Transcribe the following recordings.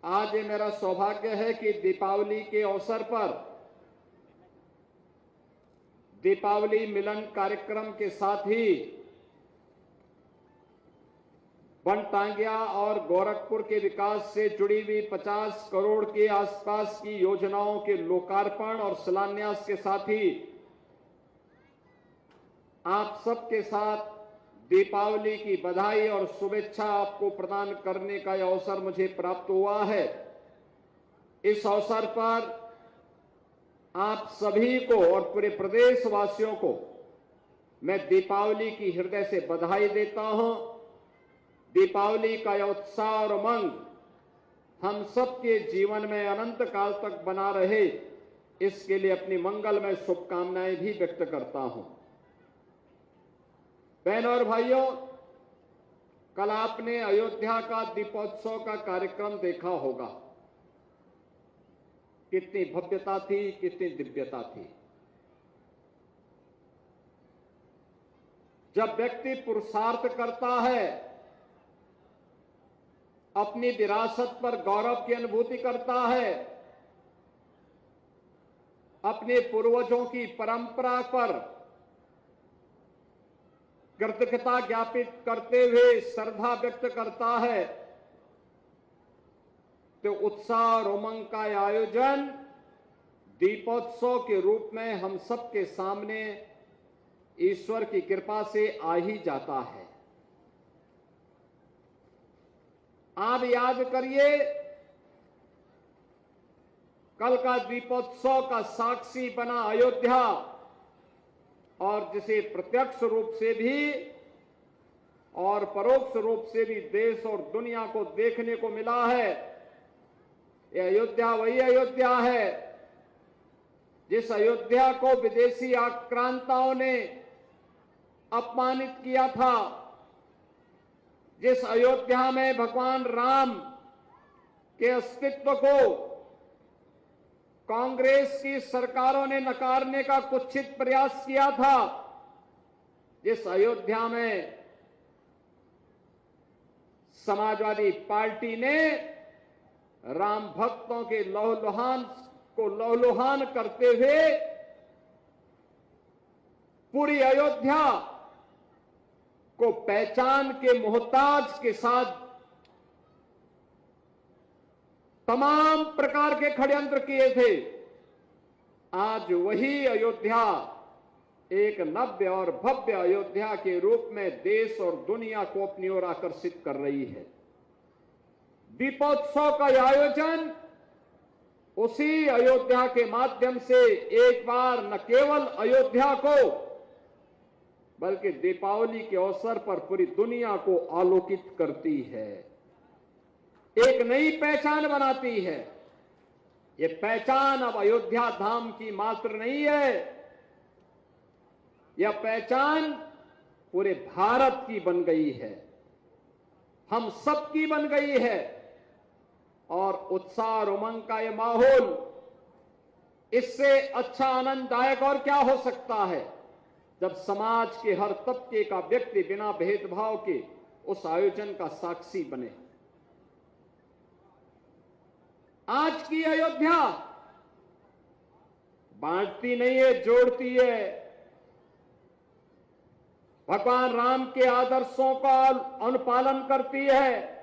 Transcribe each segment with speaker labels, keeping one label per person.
Speaker 1: आज ये मेरा सौभाग्य है कि दीपावली के अवसर पर दीपावली मिलन कार्यक्रम के साथ ही बनटांगिया और गोरखपुर के विकास से जुड़ी हुई 50 करोड़ के आसपास की योजनाओं के लोकार्पण और शिलान्यास के साथ ही आप सबके साथ दीपावली की बधाई और शुभेच्छा आपको प्रदान करने का यह अवसर मुझे प्राप्त हुआ है। इस अवसर पर आप सभी को और पूरे प्रदेशवासियों को मैं दीपावली की हृदय से बधाई देता हूं। दीपावली का यह उत्साह और उमंग हम सबके जीवन में अनंत काल तक बना रहे, इसके लिए अपनी मंगलमय शुभकामनाएं भी व्यक्त करता हूं। बहनों और भाइयों, कल आपने अयोध्या का दीपोत्सव का कार्यक्रम देखा होगा। कितनी भव्यता थी, कितनी दिव्यता थी। जब व्यक्ति पुरुषार्थ करता है, अपनी विरासत पर गौरव की अनुभूति करता है, अपने पूर्वजों की परंपरा पर कृतज्ञता ज्ञापित करते हुए श्रद्धा व्यक्त करता है, तो उत्साह और उमंग का आयोजन दीपोत्सव के रूप में हम सबके सामने ईश्वर की कृपा से आ ही जाता है। आप याद करिए, कल का दीपोत्सव का साक्षी बना अयोध्या, और जिसे प्रत्यक्ष रूप से भी और परोक्ष रूप से भी देश और दुनिया को देखने को मिला है। यह अयोध्या वही अयोध्या है जिस अयोध्या को विदेशी आक्रांताओं ने अपमानित किया था, जिस अयोध्या में भगवान राम के अस्तित्व को कांग्रेस की सरकारों ने नकारने का कुत्सित प्रयास किया था, जिस अयोध्या में समाजवादी पार्टी ने राम भक्तों के लहूलुहान करते हुए पूरी अयोध्या को पहचान के मोहताज के साथ तमाम प्रकार के षड्यंत्र किए थे। आज वही अयोध्या एक नव्य और भव्य अयोध्या के रूप में देश और दुनिया को अपनी ओर आकर्षित कर रही है। दीपोत्सव का आयोजन उसी अयोध्या के माध्यम से एक बार न केवल अयोध्या को बल्कि दीपावली के अवसर पर पूरी दुनिया को आलोकित करती है, एक नई पहचान बनाती है। ये पहचान अब अयोध्या धाम की मात्र नहीं है, यह पहचान पूरे भारत की बन गई है, हम सबकी बन गई है। और उत्साह और उमंग का यह माहौल, इससे अच्छा आनंददायक और क्या हो सकता है, जब समाज के हर तबके का व्यक्ति बिना भेदभाव के उस आयोजन का साक्षी बने। आज की अयोध्या बांटती नहीं है, जोड़ती है। भगवान राम के आदर्शों का अनुपालन करती है।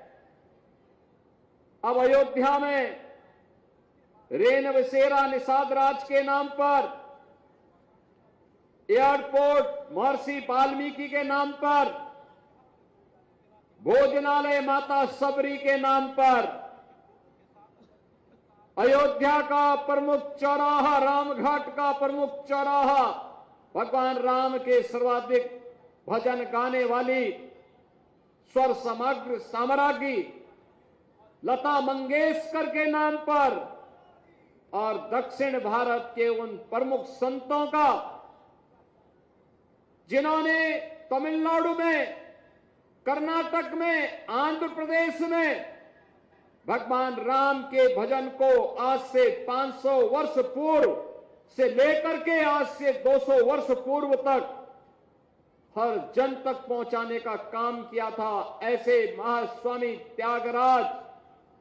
Speaker 1: अब अयोध्या में रेन बसेरा निषाद राज के नाम पर, एयरपोर्ट महर्षि वाल्मीकि के नाम पर, भोजनालय माता सबरी के नाम पर, अयोध्या का प्रमुख चौराहा, रामघाट का प्रमुख चौराहा भगवान राम के सर्वाधिक भजन गाने वाली स्वर साम्राज्ञी लता मंगेशकर के नाम पर, और दक्षिण भारत के उन प्रमुख संतों का जिन्होंने तमिलनाडु में, कर्नाटक में, आंध्र प्रदेश में भगवान राम के भजन को आज से 500 वर्ष पूर्व से लेकर के आज से 200 वर्ष पूर्व तक हर जन तक पहुंचाने का काम किया था। ऐसे महास्वामी त्यागराज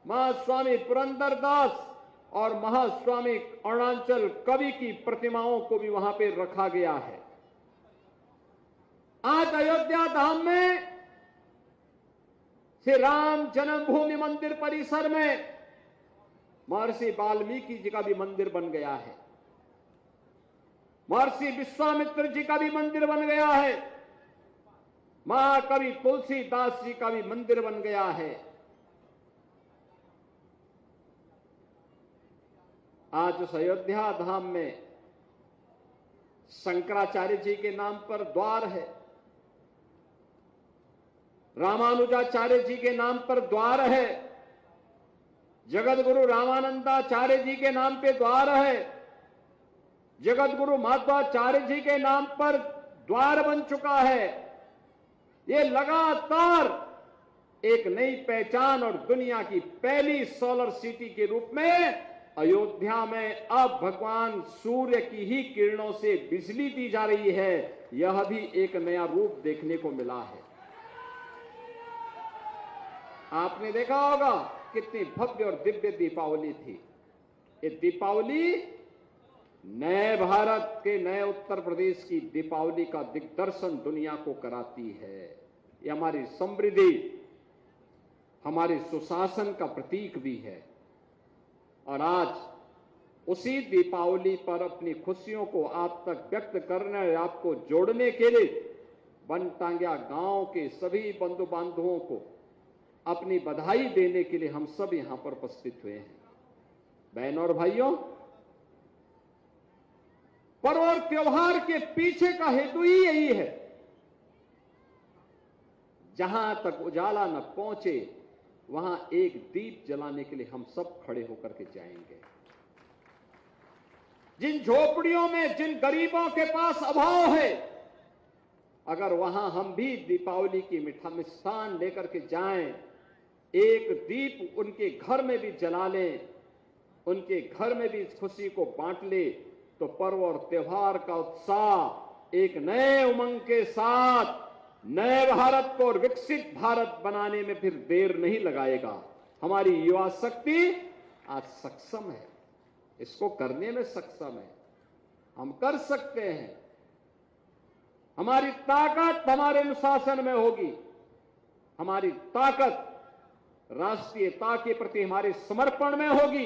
Speaker 1: महास्वामी पुरंदरदास और महास्वामी अरुणाचल कवि की प्रतिमाओं को भी वहां पे रखा गया है। आज अयोध्या धाम में श्री राम जन्मभूमि मंदिर परिसर में महर्षि वाल्मीकि जी का भी मंदिर बन गया है, महर्षि विश्वामित्र जी का भी मंदिर बन गया है, महाकवि तुलसीदास जी का भी मंदिर बन गया है। आज उस अयोध्या धाम में शंकराचार्य जी के नाम पर द्वार है, रामानुजाचार्य जी के नाम पर द्वार है, जगत गुरु रामानंदाचार्य जी के नाम पे द्वार है, जगत गुरु माधवाचार्य जी के नाम पर द्वार बन चुका है। ये लगातार एक नई पहचान और दुनिया की पहली सोलर सिटी के रूप में अयोध्या में अब भगवान सूर्य की ही किरणों से बिजली दी जा रही है। यह भी एक नया रूप देखने को मिला है। आपने देखा होगा कितनी भव्य और दिव्य दीपावली थी। ये दीपावली नए भारत के नए उत्तर प्रदेश की दीपावली का दिग्दर्शन दुनिया को कराती है। ये हमारी समृद्धि, हमारे सुशासन का प्रतीक भी है। और आज उसी दीपावली पर अपनी खुशियों को आप तक व्यक्त करने, आपको जोड़ने के लिए बनटांगिया गांव के सभी बंधु बांधवों को अपनी बधाई देने के लिए हम सब यहां पर उपस्थित हुए हैं। बहनों और भाइयों, पर्व और त्योहार के पीछे का हेतु ही यही है, जहां तक उजाला न पहुंचे वहां एक दीप जलाने के लिए हम सब खड़े होकर के जाएंगे। जिन झोपड़ियों में जिन गरीबों के पास अभाव है, अगर वहां हम भी दीपावली की मिष्ठान लेकर के जाएं, एक दीप उनके घर में भी जला लें, उनके घर में भी इस खुशी को बांट ले, तो पर्व और त्योहार का उत्साह एक नए उमंग के साथ नए भारत को और विकसित भारत बनाने में फिर देर नहीं लगाएगा। हमारी युवा शक्ति आज सक्षम है, इसको करने में सक्षम है। हम कर सकते हैं। हमारी ताकत हमारे अनुशासन में होगी। हमारी ताकत राष्ट्रीयता के प्रति हमारे समर्पण में होगी।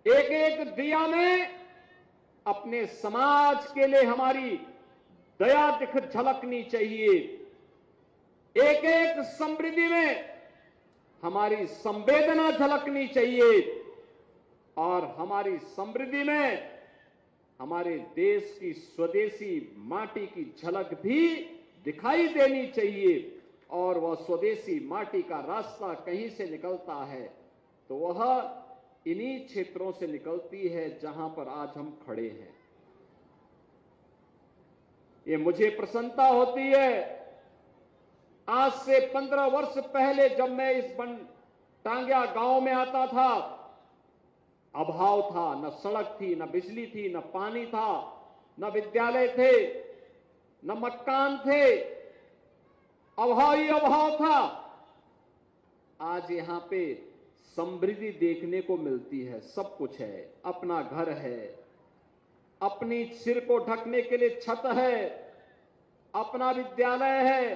Speaker 1: एक एक दिया में अपने समाज के लिए हमारी दया दिख झलकनी चाहिए। एक एक समृद्धि में हमारी संवेदना झलकनी चाहिए और हमारी समृद्धि में हमारे देश की स्वदेशी माटी की झलक भी दिखाई देनी चाहिए। और वह स्वदेशी माटी का रास्ता कहीं से निकलता है तो वह इन्हीं क्षेत्रों से निकलती है जहां पर आज हम खड़े हैं। ये मुझे प्रसन्नता होती है। आज से 15 वर्ष पहले जब मैं इस बनटांगिया गांव में आता था, अभाव था, न सड़क थी, न बिजली थी, न पानी था, न विद्यालय थे, न मकान थे, अभाव ही अभाव था। आज यहां पे समृद्धि देखने को मिलती है। सब कुछ है, अपना घर है, अपनी सिर को ढकने के लिए छत है, अपना विद्यालय है,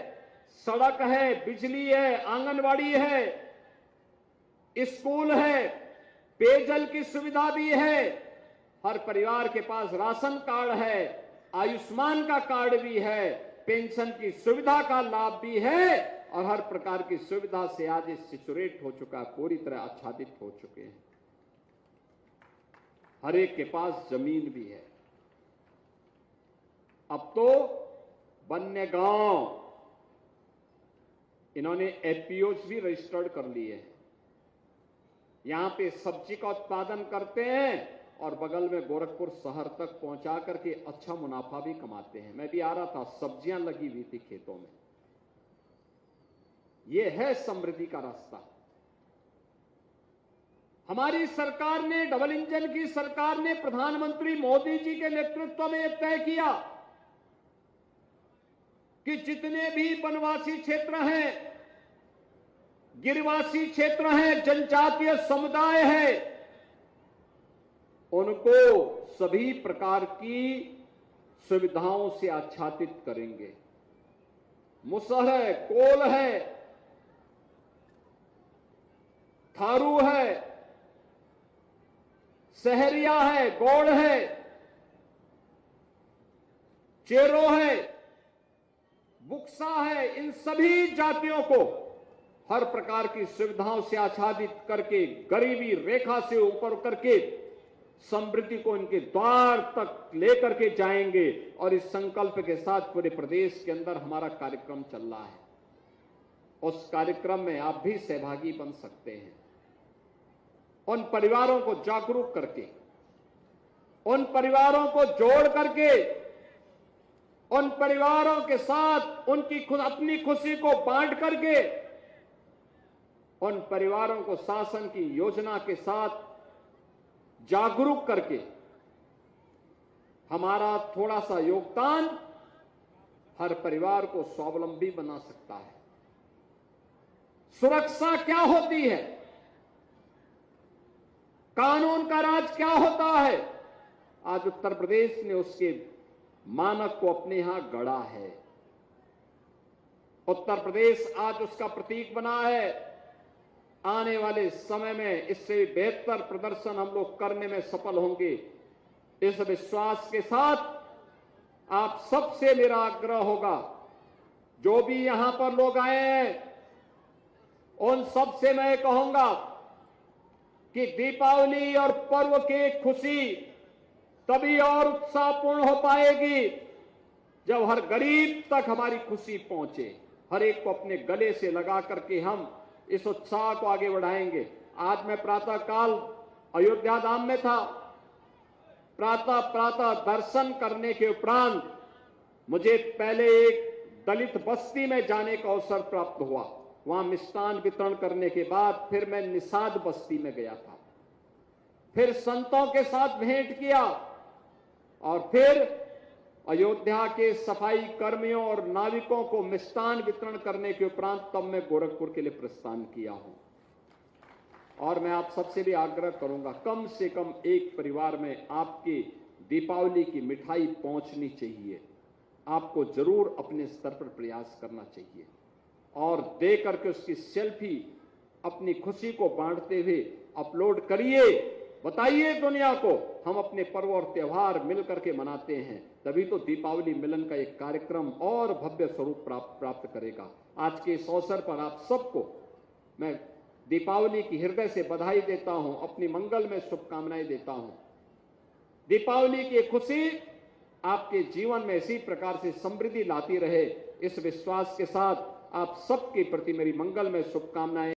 Speaker 1: सड़क है, बिजली है, आंगनवाड़ी है, स्कूल है, पेयजल की सुविधा भी है, हर परिवार के पास राशन कार्ड है, आयुष्मान का कार्ड भी है, पेंशन की सुविधा का लाभ भी है और हर प्रकार की सुविधा से आज सिचुरेट हो चुका, पूरी तरह आच्छादित हो चुके हैं। हर एक के पास जमीन भी है। अब तो वन्य गांव इन्होंने एफपीओज भी रजिस्टर्ड कर लिए हैं। यहां पे सब्जी का उत्पादन करते हैं और बगल में गोरखपुर शहर तक पहुंचा करके अच्छा मुनाफा भी कमाते हैं। मैं भी आ रहा था, सब्जियां लगी हुई थी खेतों में। यह है समृद्धि का रास्ता। हमारी सरकार ने, डबल इंजन की सरकार ने, प्रधानमंत्री मोदी जी के नेतृत्व में यह तय किया कि जितने भी वनवासी क्षेत्र हैं, गिरिवासी क्षेत्र हैं, जनजातीय समुदाय है, उनको सभी प्रकार की सुविधाओं से आच्छादित करेंगे। मुसहर है, कोल है, थारू है, सहरिया है, गौड़ है, चेरो है, बुक्सा है, इन सभी जातियों को हर प्रकार की सुविधाओं से आच्छादित करके, गरीबी रेखा से ऊपर करके समृद्धि को इनके द्वार तक लेकर के जाएंगे। और इस संकल्प के साथ पूरे प्रदेश के अंदर हमारा कार्यक्रम चल रहा है। उस कार्यक्रम में आप भी सहभागी बन सकते हैं। उन परिवारों को जागरूक करके, उन परिवारों को जोड़ करके, उन परिवारों के साथ उनकी अपनी खुशी को बांट करके, उन परिवारों को शासन की योजना के साथ जागरूक करके हमारा थोड़ा सा योगदान हर परिवार को स्वावलंबी बना सकता है। सुरक्षा क्या होती है, कानून का राज क्या होता है, आज उत्तर प्रदेश ने उसके मानक को अपने यहां गढ़ा है। उत्तर प्रदेश आज उसका प्रतीक बना है। आने वाले समय में इससे बेहतर प्रदर्शन हम लोग करने में सफल होंगे। इस विश्वास के साथ आप सबसे मेरा आग्रह होगा, जो भी यहां पर लोग आए हैं उन सबसे मैं कहूंगा कि दीपावली और पर्व की खुशी तभी और उत्साहपूर्ण हो पाएगी जब हर गरीब तक हमारी खुशी पहुंचे। हर एक को अपने गले से लगा करके हम इस उत्साह को आगे बढ़ाएंगे। आज मैं प्रातः काल अयोध्या धाम में था। प्रातः दर्शन करने के उपरांत मुझे पहले एक दलित बस्ती में जाने का अवसर प्राप्त हुआ। वहां मिष्ठान वितरण करने के बाद फिर मैं निषाद बस्ती में गया था, फिर संतों के साथ भेंट किया और फिर अयोध्या के सफाई कर्मियों और नाविकों को मिष्ठान वितरण करने के उपरांत तब मैं गोरखपुर के लिए प्रस्थान किया हूं। और मैं आप सबसे भी आग्रह करूंगा, कम से कम एक परिवार में आपकी दीपावली की मिठाई पहुंचनी चाहिए। आपको जरूर अपने स्तर पर प्रयास करना चाहिए और दे करके उसकी सेल्फी अपनी खुशी को बांटते हुए अपलोड करिए। बताइए दुनिया को हम अपने पर्व और त्योहार मिलकर के मनाते हैं, तभी तो दीपावली मिलन का एक कार्यक्रम और भव्य स्वरूप प्राप्त करेगा। आज के इस अवसर पर आप सबको मैं दीपावली की हृदय से बधाई देता हूं, अपनी मंगल में शुभकामनाएं देता हूं। दीपावली की खुशी आपके जीवन में इसी प्रकार से समृद्धि लाती रहे, इस विश्वास के साथ आप सबके प्रति मेरी मंगल में शुभकामनाएं।